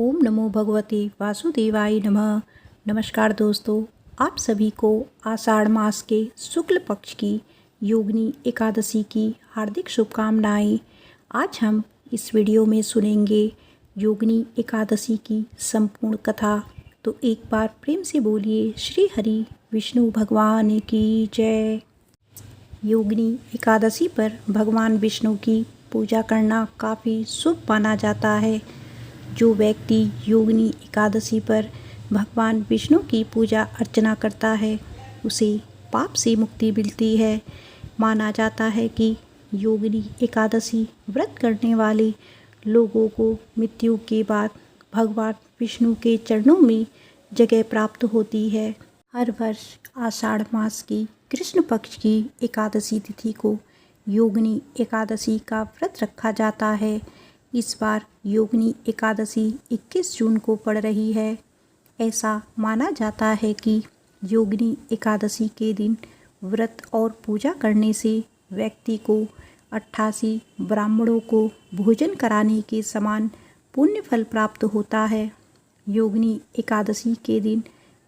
ओम नमो भगवते वासुदेवाय नमः। नमस्कार दोस्तों, आप सभी को आषाढ़ मास के शुक्ल पक्ष की योगिनी एकादशी की हार्दिक शुभकामनाएं। आज हम इस वीडियो में सुनेंगे योगिनी एकादशी की संपूर्ण कथा। तो एक बार प्रेम से बोलिए श्री हरि विष्णु भगवान की जय। योगिनी एकादशी पर भगवान विष्णु की पूजा करना काफ़ी शुभ माना जाता है। जो व्यक्ति योगिनी एकादशी पर भगवान विष्णु की पूजा अर्चना करता है उसे पाप से मुक्ति मिलती है। माना जाता है कि योगिनी एकादशी व्रत करने वाले लोगों को मृत्यु के बाद भगवान विष्णु के चरणों में जगह प्राप्त होती है। हर वर्ष आषाढ़ मास की कृष्ण पक्ष की एकादशी तिथि को योगिनी एकादशी का व्रत रखा जाता है। इस बार योगिनी एकादशी 21 जून को पड़ रही है। ऐसा माना जाता है कि योगिनी एकादशी के दिन व्रत और पूजा करने से व्यक्ति को 88 ब्राह्मणों को भोजन कराने के समान पुण्य फल प्राप्त होता है। योगिनी एकादशी के दिन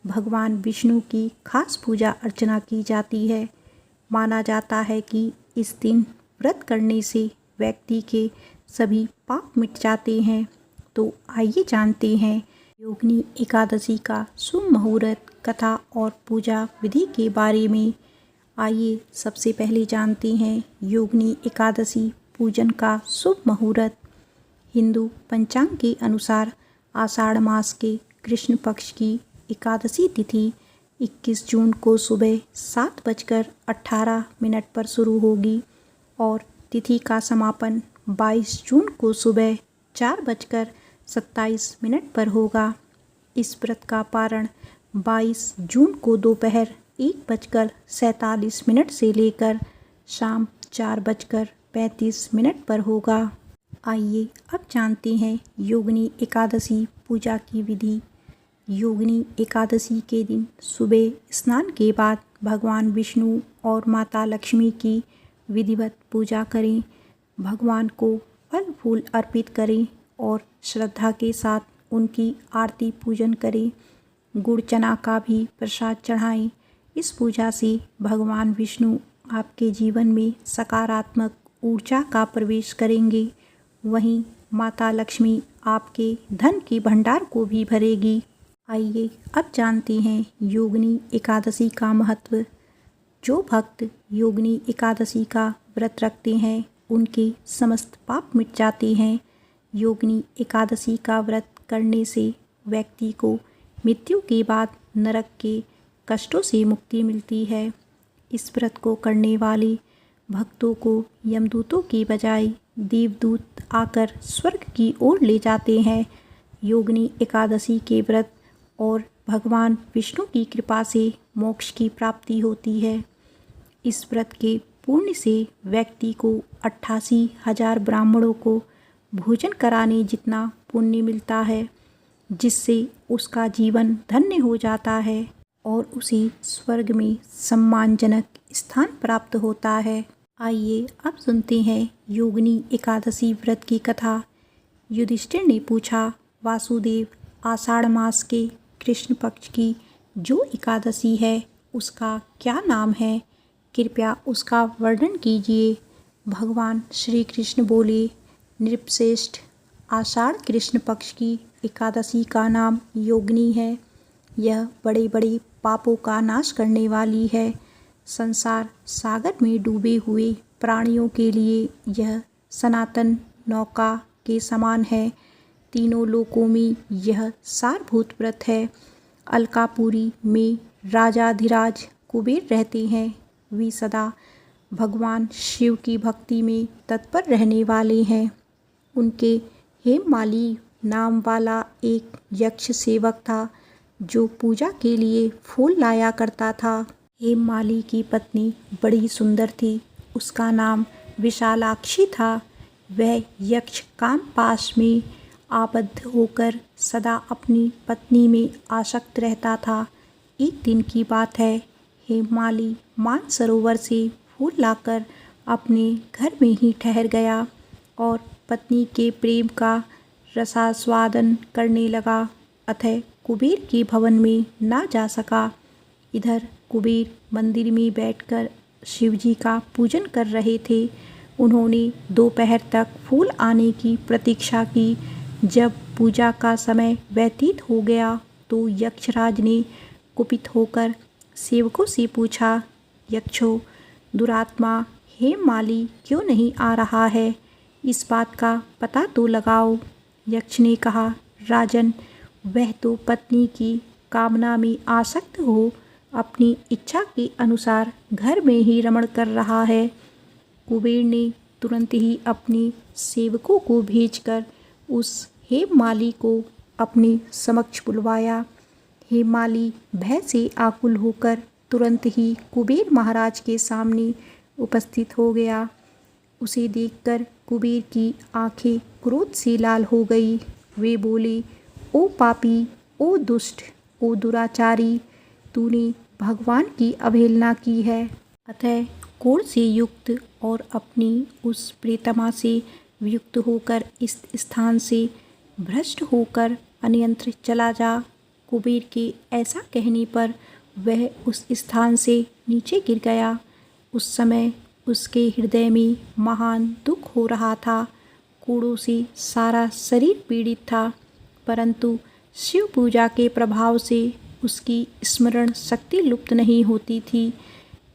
भगवान विष्णु की खास पूजा अर्चना की जाती है। माना जाता है कि इस दिन व्रत करने से व्यक्ति के सभी पाप मिट जाते हैं। तो आइए जानते हैं योगिनी एकादशी का शुभ मुहूर्त, कथा और पूजा विधि के बारे में। आइए सबसे पहले जानते हैं योगिनी एकादशी पूजन का शुभ मुहूर्त। हिंदू पंचांग के अनुसार आषाढ़ मास के कृष्ण पक्ष की एकादशी तिथि 21 जून को सुबह 7:18 पर शुरू होगी और तिथि का समापन 22 जून को सुबह 4:27 पर होगा। इस व्रत का पारण 22 जून को दोपहर 1:47 से लेकर शाम 4:35 पर होगा। आइए अब जानते हैं योगिनी एकादशी पूजा की विधि। योगिनी एकादशी के दिन सुबह स्नान के बाद भगवान विष्णु और माता लक्ष्मी की विधिवत पूजा करें। भगवान को फल फूल अर्पित करें और श्रद्धा के साथ उनकी आरती पूजन करें। गुड़ चना का भी प्रसाद चढ़ाएं। इस पूजा से भगवान विष्णु आपके जीवन में सकारात्मक ऊर्जा का प्रवेश करेंगे। वहीं माता लक्ष्मी आपके धन के भंडार को भी भरेगी। आइए अब जानते हैं योगिनी एकादशी का महत्व। जो भक्त योगिनी एकादशी का व्रत रखते हैं उनके समस्त पाप मिट जाते हैं। योगिनी एकादशी का व्रत करने से व्यक्ति को मृत्यु के बाद नरक के कष्टों से मुक्ति मिलती है। इस व्रत को करने वाले भक्तों को यमदूतों की बजाय देवदूत आकर स्वर्ग की ओर ले जाते हैं। योगिनी एकादशी के व्रत और भगवान विष्णु की कृपा से मोक्ष की प्राप्ति होती है। इस व्रत के पुण्य से व्यक्ति को 88,000 ब्राह्मणों को भोजन कराने जितना पुण्य मिलता है, जिससे उसका जीवन धन्य हो जाता है और उसे स्वर्ग में सम्मानजनक स्थान प्राप्त होता है। आइए अब सुनते हैं योगिनी एकादशी व्रत की कथा। युधिष्ठिर ने पूछा, वासुदेव, आषाढ़ मास के कृष्ण पक्ष की जो एकादशी है उसका क्या नाम है? कृपया उसका वर्णन कीजिए। भगवान श्री कृष्ण बोले, नृपश्रेष्ठ, आषाढ़ कृष्ण पक्ष की एकादशी का नाम योगिनी है। यह बड़े बड़े पापों का नाश करने वाली है। संसार सागर में डूबे हुए प्राणियों के लिए यह सनातन नौका के समान है। तीनों लोकों में यह सारभूत व्रत है। अलकापुरी में राजाधिराज कुबेर रहते हैं। वे सदा भगवान शिव की भक्ति में तत्पर रहने वाले हैं। उनके हेममाली नाम वाला एक यक्ष सेवक था जो पूजा के लिए फूल लाया करता था। हेममाली की पत्नी बड़ी सुंदर थी। उसका नाम विशालाक्षी था। वह यक्ष कामपाश में आबद्ध होकर सदा अपनी पत्नी में आसक्त रहता था। एक दिन की बात है, हेममाली मानसरोवर से फूल लाकर अपने घर में ही ठहर गया और पत्नी के प्रेम का रसास्वादन करने लगा, अतः कुबेर के भवन में ना जा सका। इधर कुबेर मंदिर में बैठकर शिवजी का पूजन कर रहे थे। उन्होंने दोपहर तक फूल आने की प्रतीक्षा की। जब पूजा का समय व्यतीत हो गया तो यक्षराज ने कुपित होकर सेवकों से पूछा, यक्षो, दुरात्मा हेममाली क्यों नहीं आ रहा है? इस बात का पता तो लगाओ। यक्ष ने कहा, राजन, वह तो पत्नी की कामना में आसक्त हो अपनी इच्छा के अनुसार घर में ही रमण कर रहा है। कुबेर ने तुरंत ही अपने सेवकों को भेजकर उस हेममाली को अपने समक्ष बुलवाया। हेममाली भय से आकुल होकर तुरंत ही कुबेर महाराज के सामने उपस्थित हो गया। उसे देखकर कुबेर की आंखें क्रोध से लाल हो गई। वे बोले, ओ पापी, ओ दुष्ट, ओ दुराचारी, तूने भगवान की अवहेलना की है, अतः क्रोध से युक्त और अपनी उस प्रियतमा से वियुक्त होकर इस स्थान से भ्रष्ट होकर अन्यत्र चला जा। कुबेर के ऐसा कहने पर वह उस स्थान से नीचे गिर गया। उस समय उसके हृदय में महान दुख हो रहा था। कोड़ों से सारा शरीर पीड़ित था, परंतु शिव पूजा के प्रभाव से उसकी स्मरण शक्ति लुप्त नहीं होती थी।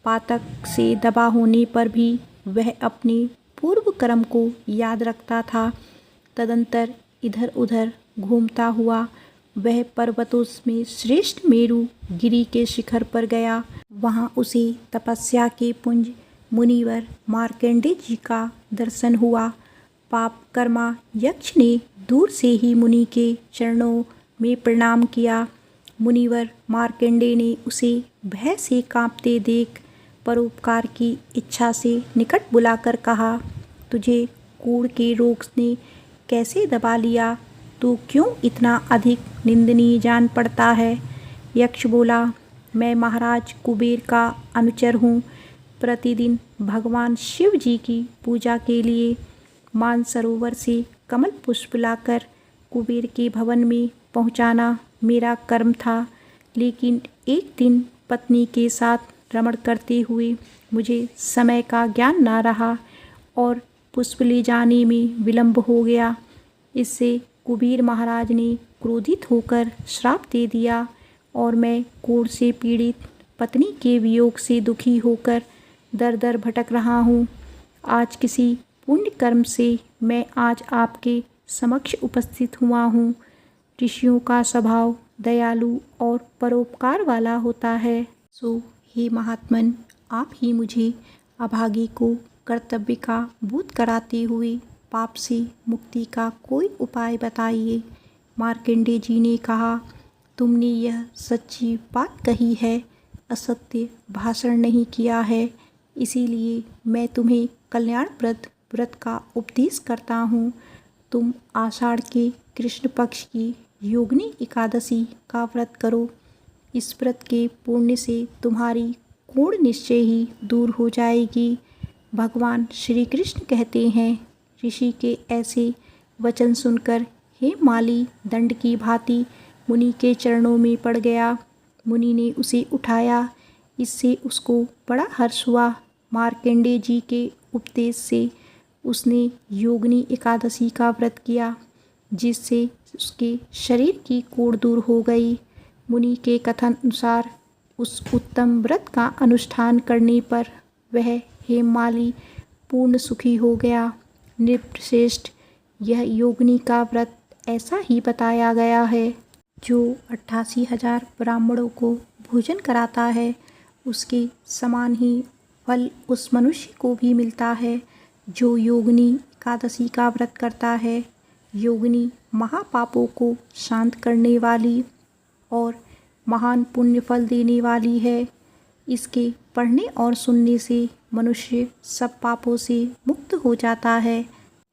पातक से दबा होने पर भी वह अपने पूर्व कर्म को याद रखता था। तदंतर इधर उधर घूमता हुआ वह पर्वतों में श्रेष्ठ मेरु गिरी के शिखर पर गया। वहाँ उसे तपस्या के पुंज मुनिवर मार्कंडेय जी का दर्शन हुआ। पाप कर्मा यक्ष ने दूर से ही मुनि के चरणों में प्रणाम किया। मुनिवर मार्कंडेय ने उसे भय से कांपते देख परोपकार की इच्छा से निकट बुलाकर कहा, तुझे कूड़ के रोग ने कैसे दबा लिया? तू क्यों इतना अधिक निंदनीय जान पड़ता है? यक्ष बोला, मैं महाराज कुबेर का अनुचर हूँ। प्रतिदिन भगवान शिव जी की पूजा के लिए मानसरोवर से कमल पुष्प लाकर कुबेर के भवन में पहुँचाना मेरा कर्म था, लेकिन एक दिन पत्नी के साथ रमण करते हुए मुझे समय का ज्ञान ना रहा और पुष्प ले जाने में विलंब हो गया। इससे कुबेर महाराज ने क्रोधित होकर श्राप दे दिया और मैं कोढ़ से पीड़ित पत्नी के वियोग से दुखी होकर दर दर भटक रहा हूँ। आज किसी पुण्य कर्म से मैं आज आपके समक्ष उपस्थित हुआ हूँ। ऋषियों का स्वभाव दयालु और परोपकार वाला होता है। सो हे महात्मन, आप ही मुझे अभागी को कर्तव्य का बोध कराते हुए पाप से मुक्ति का कोई उपाय बताइए। मार्कंडेय जी ने कहा, तुमने यह सच्ची बात कही है, असत्य भाषण नहीं किया है, इसीलिए मैं तुम्हें कल्याणप्रद व्रत का उपदेश करता हूँ। तुम आषाढ़ के कृष्ण पक्ष की योगिनी एकादशी का व्रत करो। इस व्रत के पुण्य से तुम्हारी कोढ़ निश्चय ही दूर हो जाएगी। भगवान श्री कृष्ण कहते हैं, ऋषि के ऐसे वचन सुनकर हेममाली दंड की भांति मुनि के चरणों में पड़ गया। मुनि ने उसे उठाया, इससे उसको बड़ा हर्ष हुआ। मार्कंडेय जी के उपदेश से उसने योगिनी एकादशी का व्रत किया, जिससे उसके शरीर की कोढ़ दूर हो गई। मुनि के कथन अनुसार उस उत्तम व्रत का अनुष्ठान करने पर वह हेममाली पूर्ण सुखी हो गया। नृपश्रेष्ठ, यह योगिनी का व्रत ऐसा ही बताया गया है। जो 88,000 ब्राह्मणों को भोजन कराता है, उसके समान ही फल उस मनुष्य को भी मिलता है जो योगिनी एकादशी का व्रत करता है। योगिनी महापापों को शांत करने वाली और महान पुण्य फल देने वाली है। इसके पढ़ने और सुनने से मनुष्य सब पापों से मुक्त हो जाता है।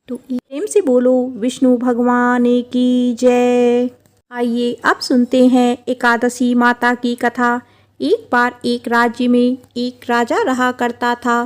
तो प्रेम से बोलो विष्णु भगवान की जय। आइए अब सुनते हैं एकादशी माता की कथा। एक बार एक राज्य में एक राजा रहा करता था।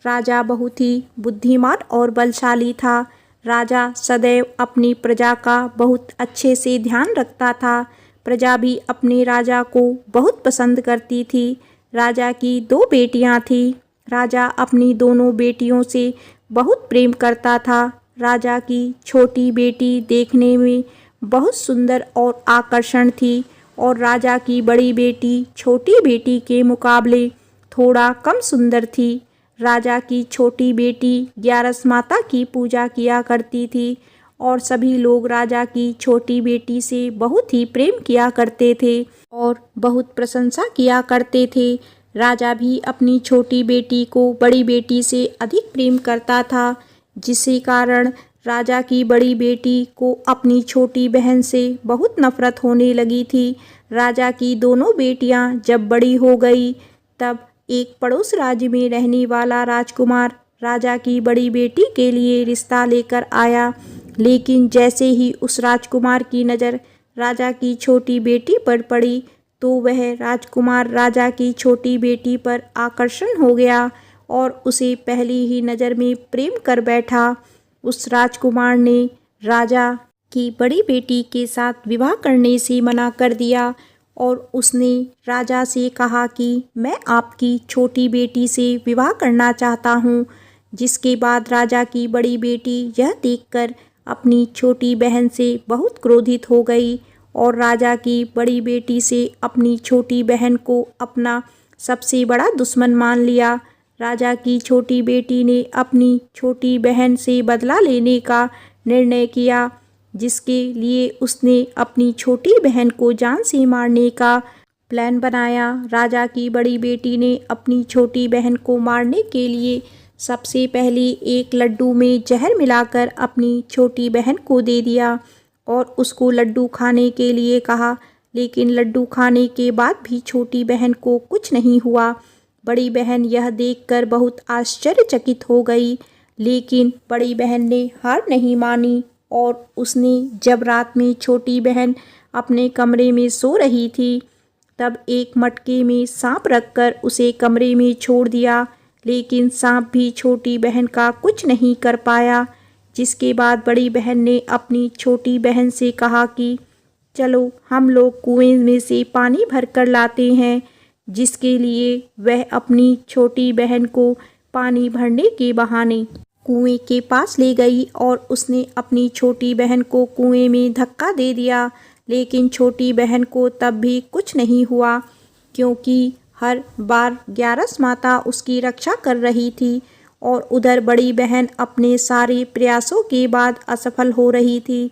राजा बहुत ही बुद्धिमान और बलशाली था। राजा सदैव अपनी प्रजा का बहुत अच्छे से ध्यान रखता था। प्रजा भी अपने राजा को बहुत पसंद करती थी। राजा की 2 बेटियां थीं। राजा अपनी दोनों बेटियों से बहुत प्रेम करता था। राजा की छोटी बेटी देखने में बहुत सुंदर और आकर्षण थी और राजा की बड़ी बेटी छोटी बेटी के मुकाबले थोड़ा कम सुंदर थी। राजा की छोटी बेटी ग्यारस माता की पूजा किया करती थी और सभी लोग राजा की छोटी बेटी से बहुत ही प्रेम किया करते थे और बहुत प्रशंसा किया करते थे। राजा भी अपनी छोटी बेटी को बड़ी बेटी से अधिक प्रेम करता था, जिसके कारण राजा की बड़ी बेटी को अपनी छोटी बहन से बहुत नफरत होने लगी थी। राजा की दोनों बेटियां जब बड़ी हो गई तब एक पड़ोस राज्य में रहने वाला राजकुमार राजा की बड़ी बेटी के लिए रिश्ता लेकर आया, लेकिन जैसे ही उस राजकुमार की नज़र राजा की छोटी बेटी पर पड़ी तो वह राजकुमार राजा की छोटी बेटी पर आकर्षण हो गया और उसे पहली ही नज़र में प्रेम कर बैठा। उस राजकुमार ने राजा की बड़ी बेटी के साथ विवाह करने से मना कर दिया और उसने राजा से कहा कि मैं आपकी छोटी बेटी से विवाह करना चाहता हूँ। जिसके बाद राजा की बड़ी बेटी यह देखकर अपनी छोटी बहन से बहुत क्रोधित हो गई और राजा की बड़ी बेटी से अपनी छोटी बहन को अपना सबसे बड़ा दुश्मन मान लिया। राजा की छोटी बेटी ने अपनी छोटी बहन से बदला लेने का निर्णय किया, जिसके लिए उसने अपनी छोटी बहन को जान से मारने का प्लान बनाया। राजा की बड़ी बेटी ने अपनी छोटी बहन को मारने के लिए सबसे पहले एक लड्डू में जहर मिलाकर अपनी छोटी बहन को दे दिया और उसको लड्डू खाने के लिए कहा, लेकिन लड्डू खाने के बाद भी छोटी बहन को कुछ नहीं हुआ। बड़ी बहन यह देखकर बहुत आश्चर्यचकित हो गई, लेकिन बड़ी बहन ने हार नहीं मानी और उसने जब रात में छोटी बहन अपने कमरे में सो रही थी तब एक मटके में सांप रखकर उसे कमरे में छोड़ दिया, लेकिन सांप भी छोटी बहन का कुछ नहीं कर पाया। जिसके बाद बड़ी बहन ने अपनी छोटी बहन से कहा कि चलो हम लोग कुएं में से पानी भर कर लाते हैं, जिसके लिए वह अपनी छोटी बहन को पानी भरने के बहाने कुएं के पास ले गई और उसने अपनी छोटी बहन को कुएं में धक्का दे दिया, लेकिन छोटी बहन को तब भी कुछ नहीं हुआ क्योंकि हर बार ग्यारस माता उसकी रक्षा कर रही थी और उधर बड़ी बहन अपने सारे प्रयासों के बाद असफल हो रही थी,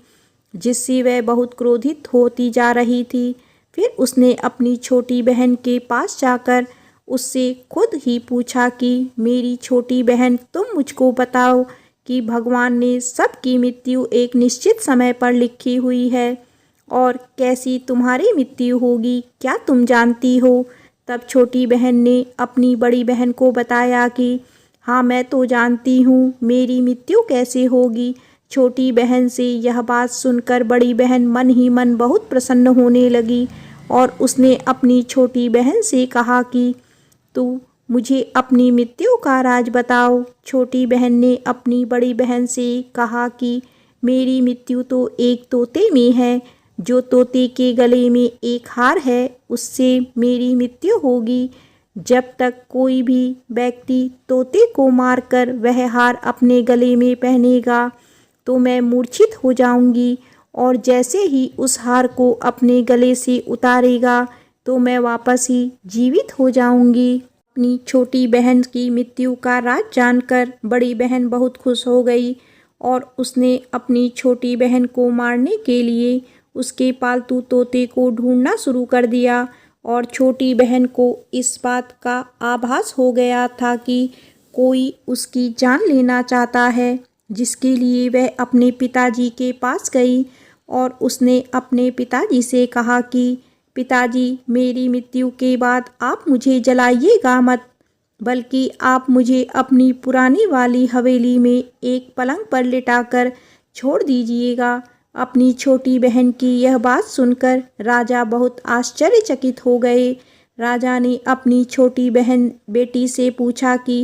जिससे वह बहुत क्रोधित होती जा रही थी। फिर उसने अपनी छोटी बहन के पास जाकर उससे खुद ही पूछा कि मेरी छोटी बहन, तुम मुझको बताओ कि भगवान ने सबकी मृत्यु एक निश्चित समय पर लिखी हुई है और कैसी तुम्हारी मृत्यु होगी, क्या तुम जानती हो? तब छोटी बहन ने अपनी बड़ी बहन को बताया कि हाँ, मैं तो जानती हूँ मेरी मृत्यु कैसे होगी। छोटी बहन से यह बात सुनकर बड़ी बहन मन ही मन बहुत प्रसन्न होने लगी और उसने अपनी छोटी बहन से कहा कि तू मुझे अपनी मृत्यु का राज बताओ। छोटी बहन ने अपनी बड़ी बहन से कहा कि मेरी मृत्यु तो एक तोते में है, जो तोते के गले में एक हार है उससे मेरी मृत्यु होगी। जब तक कोई भी व्यक्ति तोते को मारकर वह हार अपने गले में पहनेगा तो मैं मूर्छित हो जाऊंगी और जैसे ही उस हार को अपने गले से उतारेगा तो मैं वापस ही जीवित हो जाऊंगी। अपनी छोटी बहन की मृत्यु का राज जानकर बड़ी बहन बहुत खुश हो गई और उसने अपनी छोटी बहन को मारने के लिए उसके पालतू तोते को ढूंढना शुरू कर दिया और छोटी बहन को इस बात का आभास हो गया था कि कोई उसकी जान लेना चाहता है, जिसके लिए वह अपने पिताजी के पास गई और उसने अपने पिताजी से कहा कि पिताजी, मेरी मृत्यु के बाद आप मुझे जलाइएगा मत, बल्कि आप मुझे अपनी पुरानी वाली हवेली में एक पलंग पर लिटाकर छोड़ दीजिएगा। अपनी छोटी बहन की यह बात सुनकर राजा बहुत आश्चर्यचकित हो गए। राजा ने अपनी छोटी बहन बेटी से पूछा कि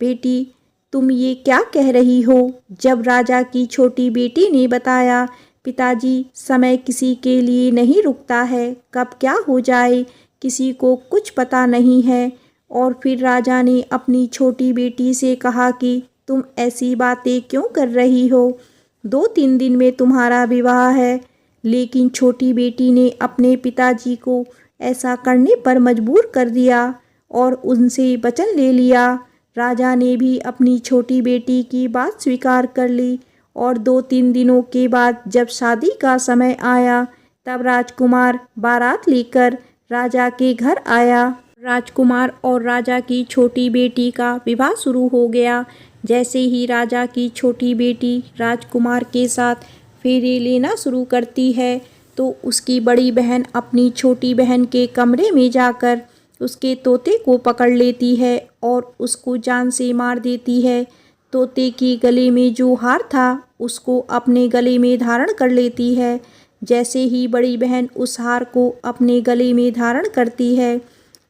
बेटी, तुम ये क्या कह रही हो? जब राजा की छोटी बेटी ने बताया, पिताजी, समय किसी के लिए नहीं रुकता है, कब क्या हो जाए किसी को कुछ पता नहीं है। और फिर राजा ने अपनी छोटी बेटी से कहा कि तुम ऐसी बातें क्यों कर रही हो? 2-3 दिन में तुम्हारा विवाह है। लेकिन छोटी बेटी ने अपने पिताजी को ऐसा करने पर मजबूर कर दिया और उनसे वचन ले लिया। राजा ने भी अपनी छोटी बेटी की बात स्वीकार कर ली और 2-3 दिनों के बाद जब शादी का समय आया, तब राजकुमार बारात लेकर राजा के घर आया। राजकुमार और राजा की छोटी बेटी का विवाह शुरू हो गया। जैसे ही राजा की छोटी बेटी राजकुमार के साथ फेरे लेना शुरू करती है, तो उसकी बड़ी बहन अपनी छोटी बहन के कमरे में जाकर उसके तोते को पकड़ लेती है और उसको जान से मार देती है। तोते के गले में जो हार था उसको अपने गले में धारण कर लेती है। जैसे ही बड़ी बहन उस हार को अपने गले में धारण करती है,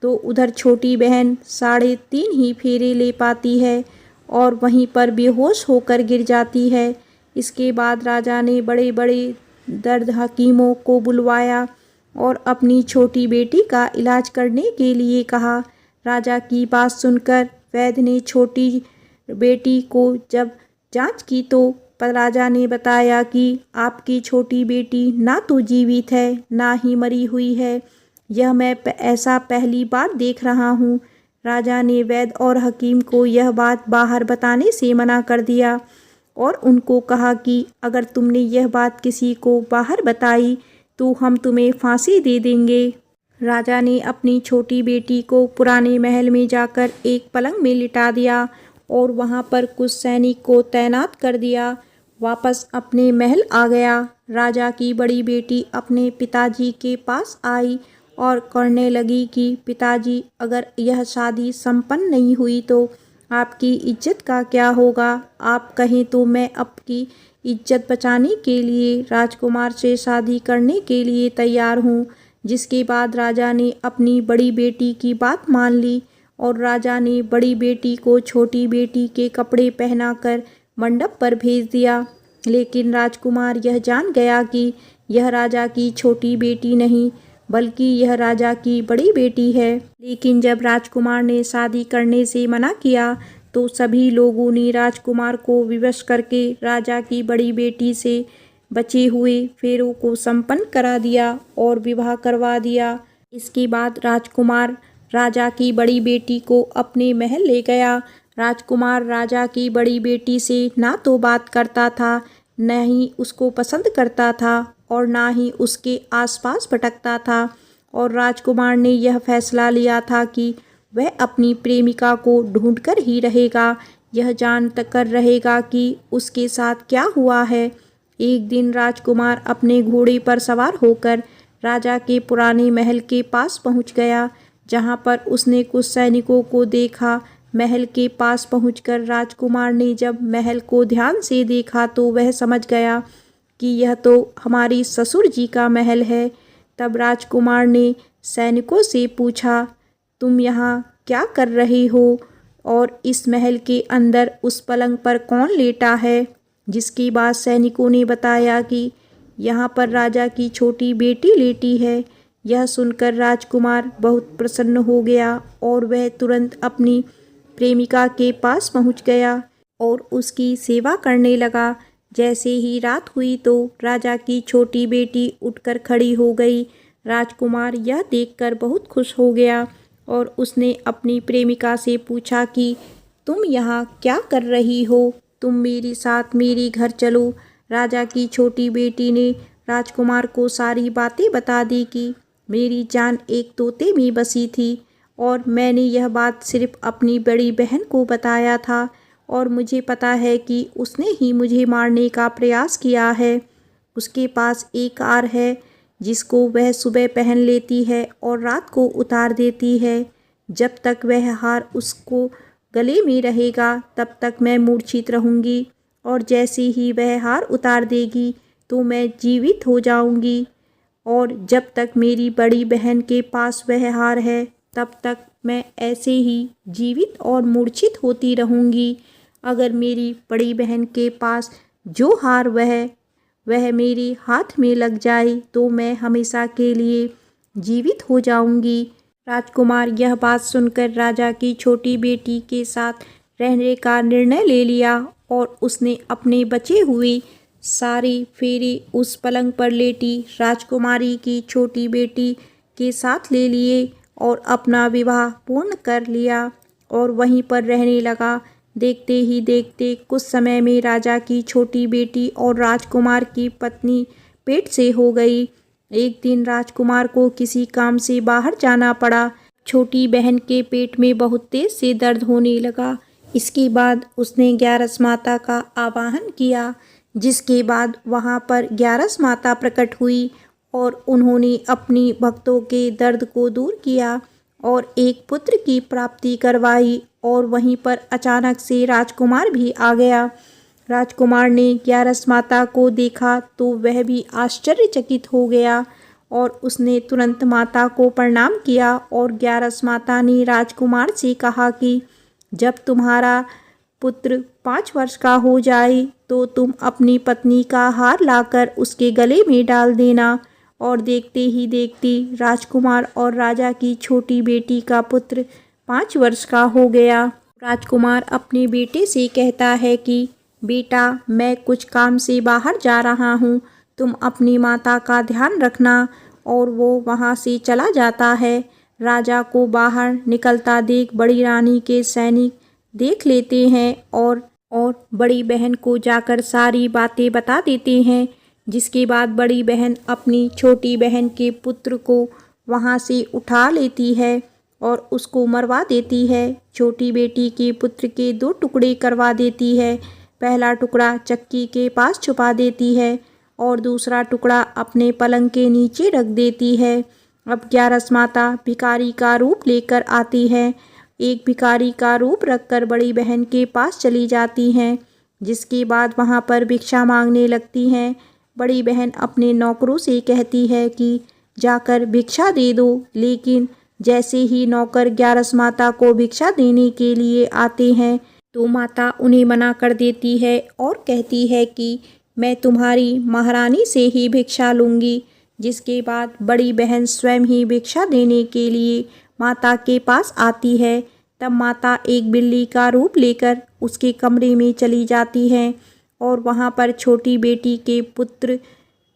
तो उधर छोटी बहन 3.5 ही फेरे ले पाती है और वहीं पर बेहोश होकर गिर जाती है। इसके बाद राजा ने बड़े बड़े दर्द हकीमों को बुलवाया और अपनी छोटी बेटी का इलाज करने के लिए कहा। राजा की बात सुनकर वैद्य ने छोटी बेटी को जब जांच की, तो राजा ने बताया कि आपकी छोटी बेटी ना तो जीवित है, ना ही मरी हुई है। यह मैं ऐसा पहली बार देख रहा हूँ। राजा ने वैद्य और हकीम को यह बात बाहर बताने से मना कर दिया और उनको कहा कि अगर तुमने यह बात किसी को बाहर बताई तो हम तुम्हें फांसी दे देंगे। राजा ने अपनी छोटी बेटी को पुराने महल में जाकर एक पलंग में लिटा दिया और वहाँ पर कुछ सैनिक को तैनात कर दिया। वापस अपने महल आ गया। राजा की बड़ी बेटी अपने पिताजी के पास आई और कहने लगी कि पिताजी, अगर यह शादी संपन्न नहीं हुई तो आपकी इज्जत का क्या होगा? आप कहें तो मैं आपकी इज्जत बचाने के लिए राजकुमार से शादी करने के लिए तैयार हूँ। जिसके बाद राजा ने अपनी बड़ी बेटी की बात मान ली और राजा ने बड़ी बेटी को छोटी बेटी के कपड़े पहनाकर मंडप पर भेज दिया। लेकिन राजकुमार यह जान गया कि यह राजा की छोटी बेटी नहीं, बल्कि यह राजा की बड़ी बेटी है। लेकिन जब राजकुमार ने शादी करने से मना किया, तो सभी लोगों ने राजकुमार को विवश करके राजा की बड़ी बेटी से बचे हुए फेरों को संपन्न करा दिया और विवाह करवा दिया। इसके बाद राजकुमार राजा की बड़ी बेटी को अपने महल ले गया। राजकुमार राजा की बड़ी बेटी से ना तो बात करता था, न ही उसको पसंद करता था और ना ही उसके आसपास भटकता था। और राजकुमार ने यह फैसला लिया था कि वह अपनी प्रेमिका को ढूंढकर ही रहेगा, यह जान कर रहेगा कि उसके साथ क्या हुआ है। एक दिन राजकुमार अपने घोड़े पर सवार होकर राजा के पुराने महल के पास पहुंच गया, जहां पर उसने कुछ सैनिकों को देखा। महल के पास पहुंचकर राजकुमार ने जब महल को ध्यान से देखा, तो वह समझ गया कि यह तो हमारी ससुर जी का महल है। तब राजकुमार ने सैनिकों से पूछा, तुम यहाँ क्या कर रहे हो और इस महल के अंदर उस पलंग पर कौन लेटा है? जिसके बाद सैनिकों ने बताया कि यहाँ पर राजा की छोटी बेटी लेटी है। यह सुनकर राजकुमार बहुत प्रसन्न हो गया और वह तुरंत अपनी प्रेमिका के पास पहुँच गया और उसकी सेवा करने लगा। जैसे ही रात हुई, तो राजा की छोटी बेटी उठकर खड़ी हो गई। राजकुमार यह देखकर बहुत खुश हो गया और उसने अपनी प्रेमिका से पूछा कि तुम यहाँ क्या कर रही हो? तुम मेरे साथ मेरे घर चलो। राजा की छोटी बेटी ने राजकुमार को सारी बातें बता दी कि मेरी जान एक तोते में बसी थी और मैंने यह बात सिर्फ अपनी बड़ी बहन को बताया था और मुझे पता है कि उसने ही मुझे मारने का प्रयास किया है। उसके पास एक हार है जिसको वह सुबह पहन लेती है और रात को उतार देती है। जब तक वह हार उसको गले में रहेगा, तब तक मैं मूर्छित रहूँगी और जैसे ही वह हार उतार देगी तो मैं जीवित हो जाऊँगी। और जब तक मेरी बड़ी बहन के पास वह हार है, तब तक मैं ऐसे ही जीवित और मूर्छित होती रहूँगी। अगर मेरी बड़ी बहन के पास जो हार वह मेरे हाथ में लग जाए तो मैं हमेशा के लिए जीवित हो जाऊंगी। राजकुमार यह बात सुनकर राजा की छोटी बेटी के साथ रहने का निर्णय ले लिया और उसने अपने बचे हुए सारे फेरे उस पलंग पर लेटी राजकुमारी की छोटी बेटी के साथ ले लिए और अपना विवाह पूर्ण कर लिया और वहीं पर रहने लगा। देखते ही देखते कुछ समय में राजा की छोटी बेटी और राजकुमार की पत्नी पेट से हो गई। एक दिन राजकुमार को किसी काम से बाहर जाना पड़ा। छोटी बहन के पेट में बहुत तेज से दर्द होने लगा। इसके बाद उसने ग्यारस माता का आवाहन किया, जिसके बाद वहां पर ग्यारस माता प्रकट हुई और उन्होंने अपनी भक्तों के दर्द को दूर किया और एक पुत्र की प्राप्ति करवाई। और वहीं पर अचानक से राजकुमार भी आ गया। राजकुमार ने ग्यारस माता को देखा तो वह भी आश्चर्यचकित हो गया और उसने तुरंत माता को प्रणाम किया और ग्यारस माता ने राजकुमार से कहा कि जब तुम्हारा पुत्र 5 वर्ष का हो जाए तो तुम अपनी पत्नी का हार लाकर उसके गले में डाल देना। और देखते ही देखते राजकुमार और राजा की छोटी बेटी का पुत्र 5 वर्ष का हो गया। राजकुमार अपने बेटे से कहता है कि बेटा, मैं कुछ काम से बाहर जा रहा हूँ, तुम अपनी माता का ध्यान रखना। और वो वहाँ से चला जाता है। राजा को बाहर निकलता देख बड़ी रानी के सैनिक देख लेते हैं और बड़ी बहन को जाकर सारी बातें बता देते हैं। जिसके बाद बड़ी बहन अपनी छोटी बहन के पुत्र को वहाँ से उठा लेती है और उसको मरवा देती है। छोटी बेटी के पुत्र के 2 टुकड़े करवा देती है। पहला टुकड़ा चक्की के पास छुपा देती है और दूसरा टुकड़ा अपने पलंग के नीचे रख देती है। अब ग्यारस माता भिखारी का रूप लेकर आती है। एक भिखारी का रूप रखकर बड़ी बहन के पास चली जाती हैं, जिसके बाद वहाँ पर भिक्षा मांगने लगती हैं। बड़ी बहन अपने नौकरों से कहती है कि जाकर भिक्षा दे दो, लेकिन जैसे ही नौकर ग्यारस माता को भिक्षा देने के लिए आते हैं तो माता उन्हें मना कर देती है और कहती है कि मैं तुम्हारी महारानी से ही भिक्षा लूँगी। जिसके बाद बड़ी बहन स्वयं ही भिक्षा देने के लिए माता के पास आती है। तब माता एक बिल्ली का रूप लेकर उसके कमरे में चली जाती है और वहाँ पर छोटी बेटी के पुत्र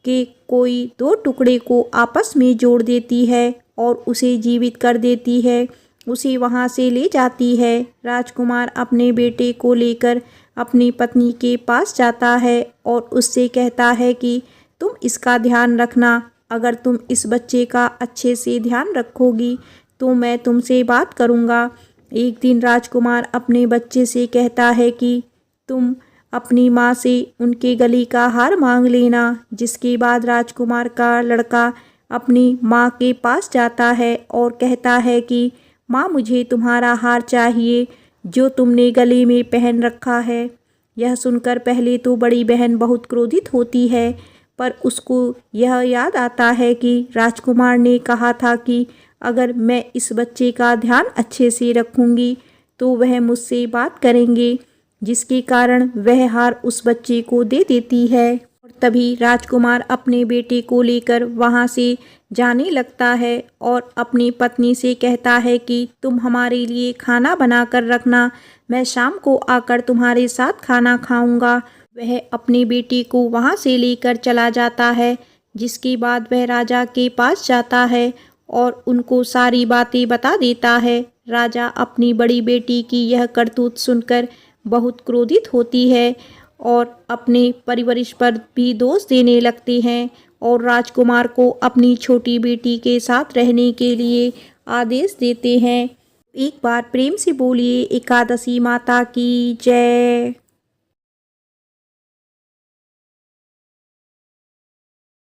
के कोई 2 टुकड़े को आपस में जोड़ देती है और उसे जीवित कर देती है। उसे वहाँ से ले जाती है। राजकुमार अपने बेटे को लेकर अपनी पत्नी के पास जाता है और उससे कहता है कि तुम इसका ध्यान रखना। अगर तुम इस बच्चे का अच्छे से ध्यान रखोगी तो मैं तुमसे बात करूँगा। एक दिन राजकुमार अपने बच्चे से कहता है कि तुम अपनी माँ से उनके गले का हार मांग लेना। जिसके बाद राजकुमार का लड़का अपनी माँ के पास जाता है और कहता है कि माँ, मुझे तुम्हारा हार चाहिए जो तुमने गले में पहन रखा है। यह सुनकर पहले तो बड़ी बहन बहुत क्रोधित होती है, पर उसको यह याद आता है कि राजकुमार ने कहा था कि अगर मैं इस बच्चे का ध्यान अच्छे से रखूँगी तो वह मुझसे बात करेंगे, जिसके कारण वह हार उस बच्चे को दे देती है। और तभी राजकुमार अपने बेटे को लेकर वहाँ से जाने लगता है और अपनी पत्नी से कहता है कि तुम हमारे लिए खाना बना कर रखना, मैं शाम को आकर तुम्हारे साथ खाना खाऊंगा। वह अपने बेटे को वहाँ से लेकर चला जाता है। जिसके बाद वह राजा के पास जाता है और उनको सारी बातें बता देता है। राजा अपनी बड़ी बेटी की यह करतूत सुनकर बहुत क्रोधित होती है और अपने परिवरिश पर भी दोष देने लगते हैं और राजकुमार को अपनी छोटी बेटी के साथ रहने के लिए आदेश देते हैं। एक बार प्रेम से बोलिए एकादशी माता की जय।